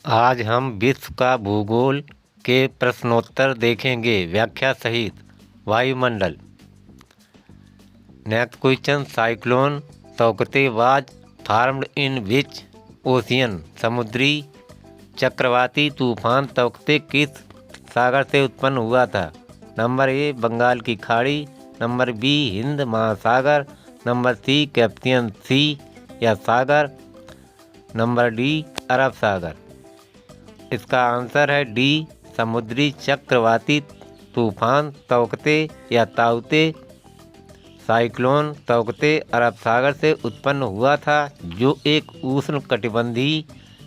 आज हम विश्व का भूगोल के प्रश्नोत्तर देखेंगे व्याख्या सहित। वायुमंडल। Next question, cyclone Tauktae was farmed in which ocean. समुद्री चक्रवाती तूफान तौकते किस सागर से उत्पन्न हुआ था? नंबर ए बंगाल की खाड़ी, नंबर बी हिंद महासागर, नंबर सी कैस्पियन सी या सागर, नंबर डी अरब सागर। इसका आंसर है डी समुद्री चक्रवाती तूफान तौकते या ताउते साइक्लोन तौकते अरब सागर से उत्पन्न हुआ था, जो एक उष्णकटिबंधीय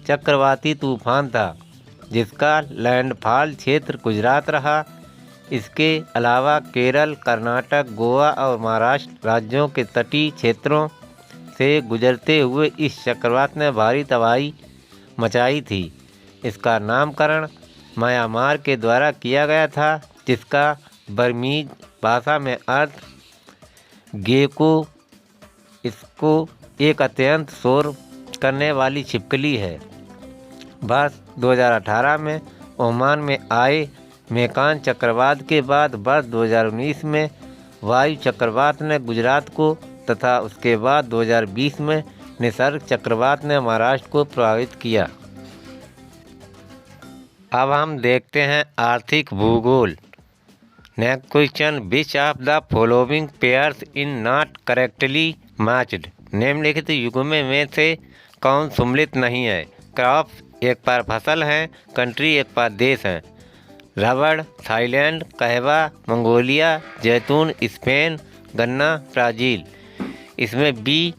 चक्रवाती तूफान था जिसका लैंडफॉल क्षेत्र गुजरात रहा। इसके अलावा केरल, कर्नाटक, गोवा और महाराष्ट्र राज्यों के तटीय क्षेत्रों से गुजरते हुए इस चक्रवात ने भारी तबाही मचाई थी। इसका नामकरण म्यांमार के द्वारा किया गया था, जिसका बर्मीज भाषा में अर्थ गेको इसको एक अत्यंत शोर करने वाली छिपकली है। वर्ष 2018 में ओमान में आए मेकान चक्रवात के बाद वर्ष 2019 में वायु चक्रवात ने गुजरात को तथा उसके बाद 2020 में निसर्ग चक्रवात ने महाराष्ट्र को प्रभावित किया। अब हम देखते हैं आर्थिक भूगोल। Next question, which of the following pairs in not correctly matched. निम्नलिखित युग्म में से कौन सम्मिलित नहीं है? क्रॉप्स एक बार फसल हैं, कंट्री एक बार देश हैं। रबड़ थाईलैंड, कहवा मंगोलिया, जैतून स्पेन, गन्ना ब्राज़ील। इसमें बी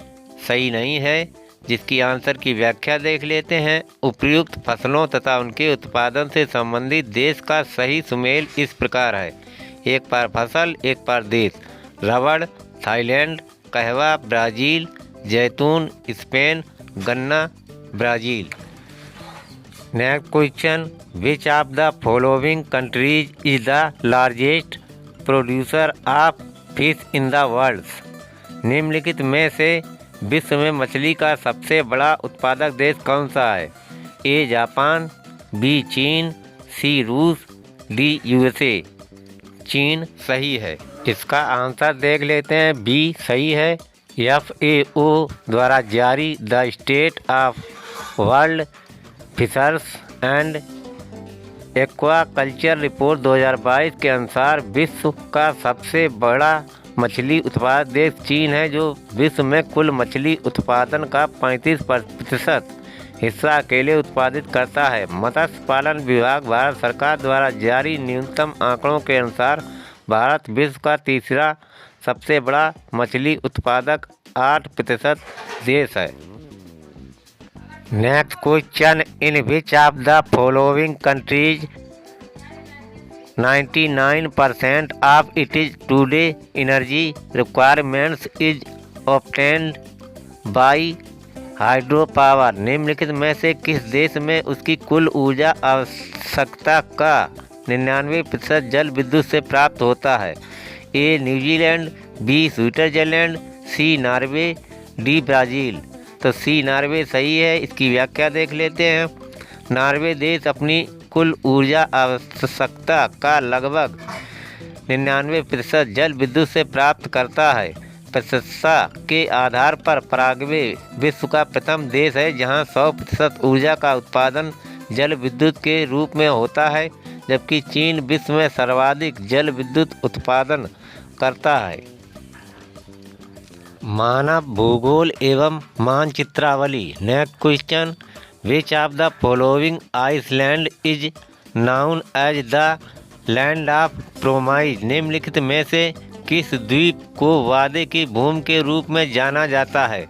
सही नहीं है, जिसकी आंसर की व्याख्या देख लेते हैं। उपयुक्त फसलों तथा उनके उत्पादन से संबंधित देश का सही सुमेल इस प्रकार है: एक बार फसल एक बार देश। रबड़ थाईलैंड, कहवा ब्राज़ील, जैतून स्पेन, गन्ना Brazil. Next question, which of the following countries is the largest producer of fish in the world. निम्नलिखित में से विश्व में मछली का सबसे बड़ा उत्पादक देश कौन सा है? ए जापान, बी चीन, सी रूस, डी यूएसए। चीन सही है। इसका आंसर देख लेते हैं। बी सही है। FAO द्वारा जारी the state of world fisheries and aquaculture report 2022 के अनुसार विश्व का सबसे बड़ा मछली उत्पादक देश चीन है, जो विश्व में कुल मछली उत्पादन का 35% हिस्सा अकेले उत्पादित करता है। मत्स्य पालन विभाग भारत सरकार द्वारा जारी न्यूनतम आंकड़ों के अनुसार भारत विश्व का तीसरा सबसे बड़ा मछली उत्पादक 8% देश है। Next question, in which of the following countries 99% of it is today energy requirements is obtained by hydro power. निम्नलिखित में से किस देश में उसकी कुल ऊर्जा आवश्यकता का 99% जल विद्युत से प्राप्त होता है? ए न्यूजीलैंड, बी स्विट्जरलैंड, सी नॉर्वे, डी ब्राज़ील। तो सी नॉर्वे सही है। इसकी व्याख्या देख लेते हैं। नॉर्वे देश अपनी कुल ऊर्जा आवश्यकता का लगभग 99% जल विद्युत से प्राप्त करता है। प्रतिशतता के आधार पर पराग्वे विश्व का प्रथम देश है जहां 100% ऊर्जा का उत्पादन जल विद्युत के रूप में होता है, जबकि चीन विश्व में सर्वाधिक जल विद्युत उत्पादन करता है। मानव भूगोल एवं मानचित्रावली। Next question, which of the following island is known as the land of promise. निम्नलिखित में से किस द्वीप को वादे की भूमि के रूप में जाना जाता है?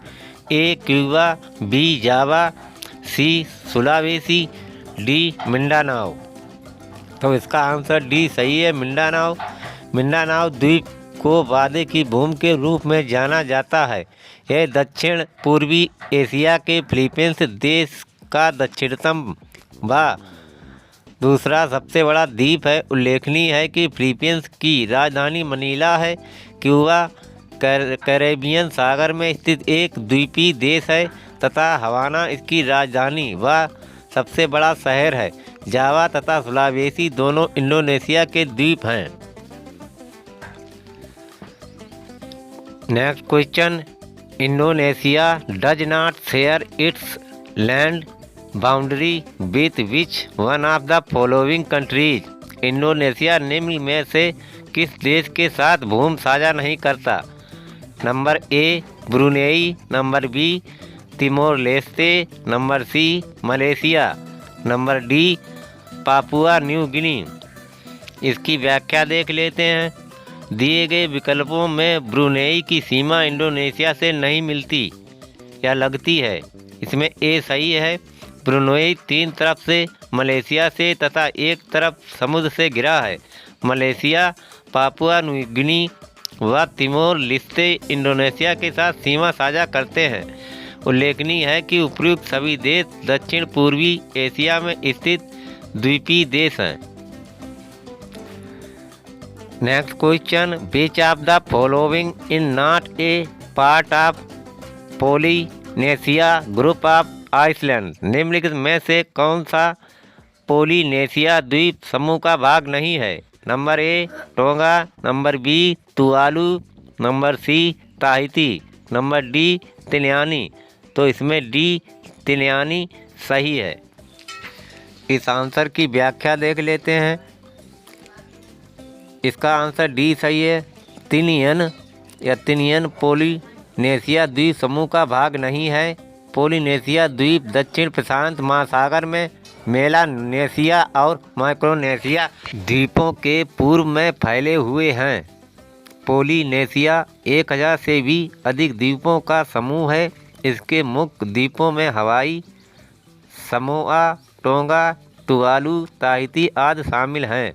ए क्यूबा, बी जावा, सी सुलावेसी, डी मिंडानाओ। तो इसका आंसर डी सही है, मिंडानाओ। मिंडानाओ द्वीप को वादे की भूमि के रूप में जाना जाता है। यह दक्षिण पूर्वी एशिया के फिलीपींस देश का दक्षिणतम व दूसरा सबसे बड़ा द्वीप है। उल्लेखनीय है कि फिलीपींस की राजधानी मनीला है। क्यूबा कैरेबियन सागर में स्थित एक द्वीपीय देश है तथा हवाना इसकी राजधानी व सबसे बड़ा शहर है। जावा तथा सुलावेसी दोनों इंडोनेशिया के द्वीप हैं। Next question, Indonesia does not share its land boundary with which one of the following countries. Indonesia निम्न में से किस देश के साथ भूमि साझा नहीं करता? Number A Brunei, number B Timor Leste, number C Malaysia, number D Papua New Guinea. इसकी व्याख्या देख लेते हैं। दिए गए विकल्पों में ब्रुनेई की सीमा इंडोनेशिया से नहीं मिलती या लगती है। इसमें ए सही है। ब्रुनेई 3 तरफ से मलेशिया से तथा एक तरफ समुद्र से घिरा है। मलेशिया, पापुआ न्यू गिनी व तिमोर लेस्ते इंडोनेशिया के साथ सीमा साझा करते हैं। उल्लेखनीय है कि उपयुक्त सभी देश दक्षिण पूर्वी एशिया में स्थित द्वीपीय देश हैं। Next question, which of the following in not a part of Polynesia group of Iceland. निम्नलिखित में से कौन सा पोलिनेशिया द्वीप समूह का भाग नहीं है? Number A Tonga, number B Tuvalu, number C Tahiti, number D तिलियानी। तो इसमें डी तिलियानी सही है। इस आंसर की व्याख्या देख लेते हैं। इसका आंसर डी सही है। तिनियन पोलिनेशिया द्वीप समूह का भाग नहीं है। पोलिनेशिया द्वीप दक्षिण प्रशांत महासागर में मेलानेशिया और माइक्रोनेशिया द्वीपों के पूर्व में फैले हुए हैं। पोलिनेशिया 1000 से भी अधिक द्वीपों का समूह है। इसके मुख्य द्वीपों में हवाई, समोआ, टोंगा, तुवालू, ताहिती आदि शामिल हैं।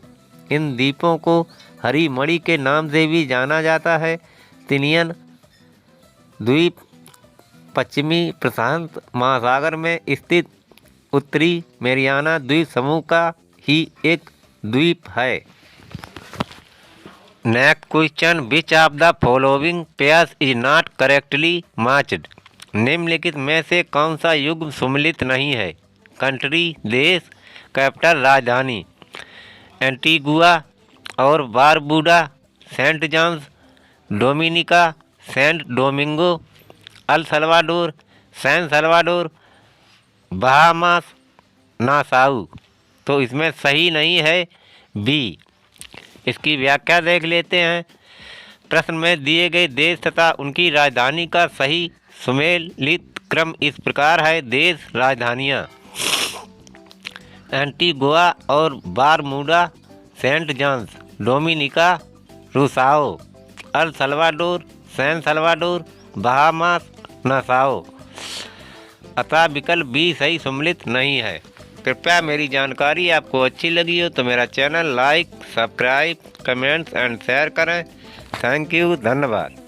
इन द्वीपों को हरी मणि के नाम से भी जाना जाता है। तिनियन द्वीप पश्चिमी प्रशांत महासागर में स्थित उत्तरी मेरियाना द्वीप समूह का ही एक द्वीप है। Next question, which of the following pairs is not correctly matched. निम्नलिखित में से कौन सा युग्म सम्मिलित नहीं है? कंट्री देश, कैपिटल राजधानी। एंटीगुआ और Barbuda, Saint John's, Dominica, Santo Domingo, El Salvador, San Salvador, Bahamas, Nassau. तो इसमें सही नहीं है बी। इसकी व्याख्या देख लेते हैं। प्रश्न में दिए गए देश तथा उनकी राजधानी का सही सुमेलित क्रम इस प्रकार है। देश राजधानियाँ एंटीगुआ और Bermuda, Saint John's, Dominica, Roseau, El Salvador, San Salvador, Bahamas, Nassau. अतः विकल्प बी सही सम्मिलित नहीं है। कृपया मेरी जानकारी आपको अच्छी लगी हो तो मेरा channel like, subscribe, comments and share करें। थैंक यू, धन्यवाद।